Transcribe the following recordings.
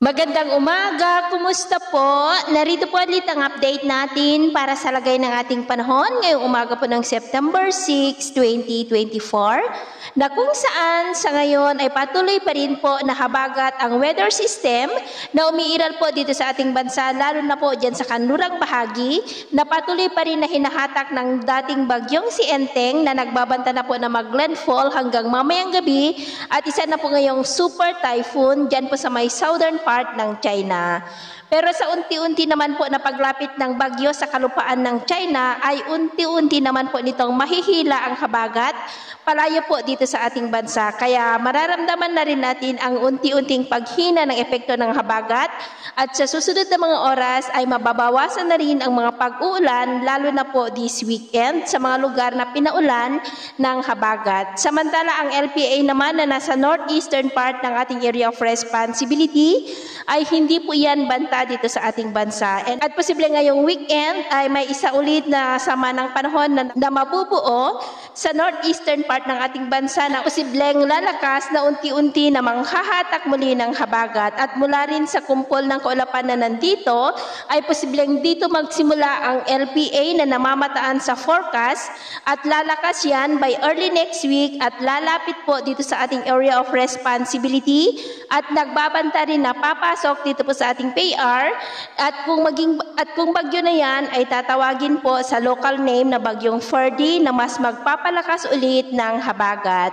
Magandang umaga, kumusta po? Narito po ulit ang update natin para sa lagay ng ating panahon ngayong umaga po ng September 6, 2024 na kung saan sa ngayon ay patuloy pa rin po na habagat ang weather system na umiiral po dito sa ating bansa, lalo na po dyan sa kanlurang bahagi na patuloy pa rin na hinahatak ng dating bagyong si Enteng na nagbabanta na po na mag-landfall hanggang mamayang gabi at isa na po ngayong super typhoon dyan po sa may southern part ng China. Pero sa unti-unti naman po na paglapit ng bagyo sa kalupaan ng China ay unti-unti naman po nitong mahihila ang habagat palayo po dito sa ating bansa. Kaya mararamdaman na rin natin ang unti-unting paghina ng epekto ng habagat at sa susunod na mga oras ay mababawasan na rin ang mga pag-uulan lalo na po this weekend sa mga lugar na pinaulan ng habagat. Samantala ang LPA naman na nasa northeastern part ng ating area of responsibility ay hindi po yan banta dito sa ating bansa. At posible ngayong weekend ay may isa ulit na sama ng panahon na mabubuo sa northeastern part ng ating bansa na posibleng lalakas na unti-unti na manghahatak muli ng habagat. At mula rin sa kumpol ng kaulapan na nandito ay posibleng dito magsimula ang LPA na namamataan sa forecast at lalakas yan by early next week at lalapit po dito sa ating area of responsibility at nagbabanta rin na papasok dito po sa ating PAR at kung bagyo na yan ay tatawagin po sa local name na bagyong Ferdy na mas magpapalakas ulit ng habagat.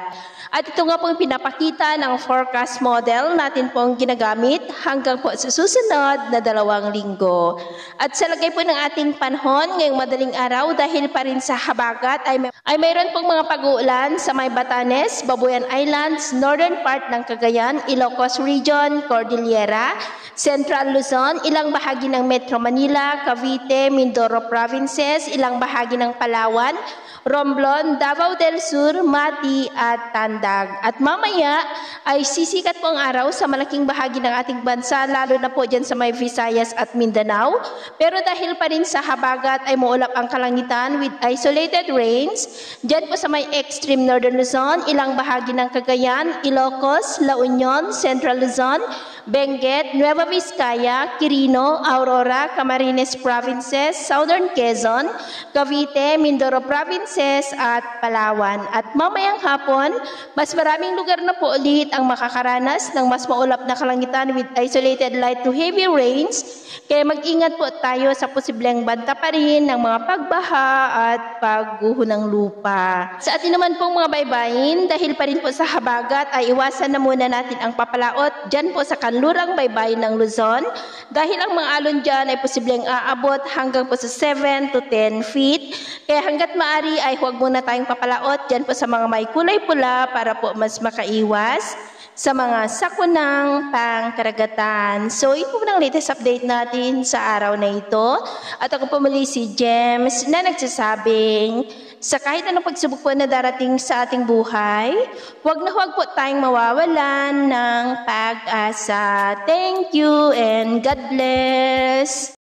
At ito nga pong pinapakita ng forecast model natin pong ginagamit hanggang po sa susunod na 2 linggo. At sa lagay po ng ating panahon ngayong madaling araw dahil pa rin sa habagat ay mayroon pong mga pag-uulan sa may Batanes, Babuyan Islands, northern part ng Cagayan, Ilocos Region, Cordillera, Central Luzon, ilang bahagi ng Metro Manila, Cavite, Mindoro Provinces, ilang bahagi ng Palawan, Romblon, Davao del Sur, Mati at Tandag. At mamaya ay sisikat po ang araw sa malaking bahagi ng ating bansa, lalo na po dyan sa may Visayas at Mindanao. Pero dahil pa rin sa habagat ay muulap ang kalangitan with isolated rains, dyan po sa may extreme northern Luzon, ilang bahagi ng Cagayan, Ilocos, La Union, Central Luzon, Benguet, Nueva Vizcaya, Quirino, Aurora, Camarines Provinces, Southern Quezon, Cavite, Mindoro Provinces at Palawan. At mamayang hapon, mas maraming lugar na po ulit ang makakaranas ng mas maulap na kalangitan with isolated light to heavy rains. Kaya mag-ingat po tayo sa posibleng banta pa rin ng mga pagbaha at pagguho ng lupa. Sa atin naman pong mga baybayin, dahil pa rin po sa habagat ay iwasan na muna natin ang papalaot dyan po sa kanlurang baybayin ng Luzon dahil ang mga alon dyan ay posibleng aabot hanggang po sa 7 to 10 feet. Kaya hanggat maari ay huwag muna tayong papalaot dyan po sa mga may kulay pula para po mas makaiwas sa mga sakunang pangkaragatan. So, ito po ang latest update natin sa araw na ito. At ako po muli si James na nagsasabing, sa kahit anong pagsubok po na darating sa ating buhay, huwag na huwag po tayong mawawalan ng pag-asa. Thank you and God bless!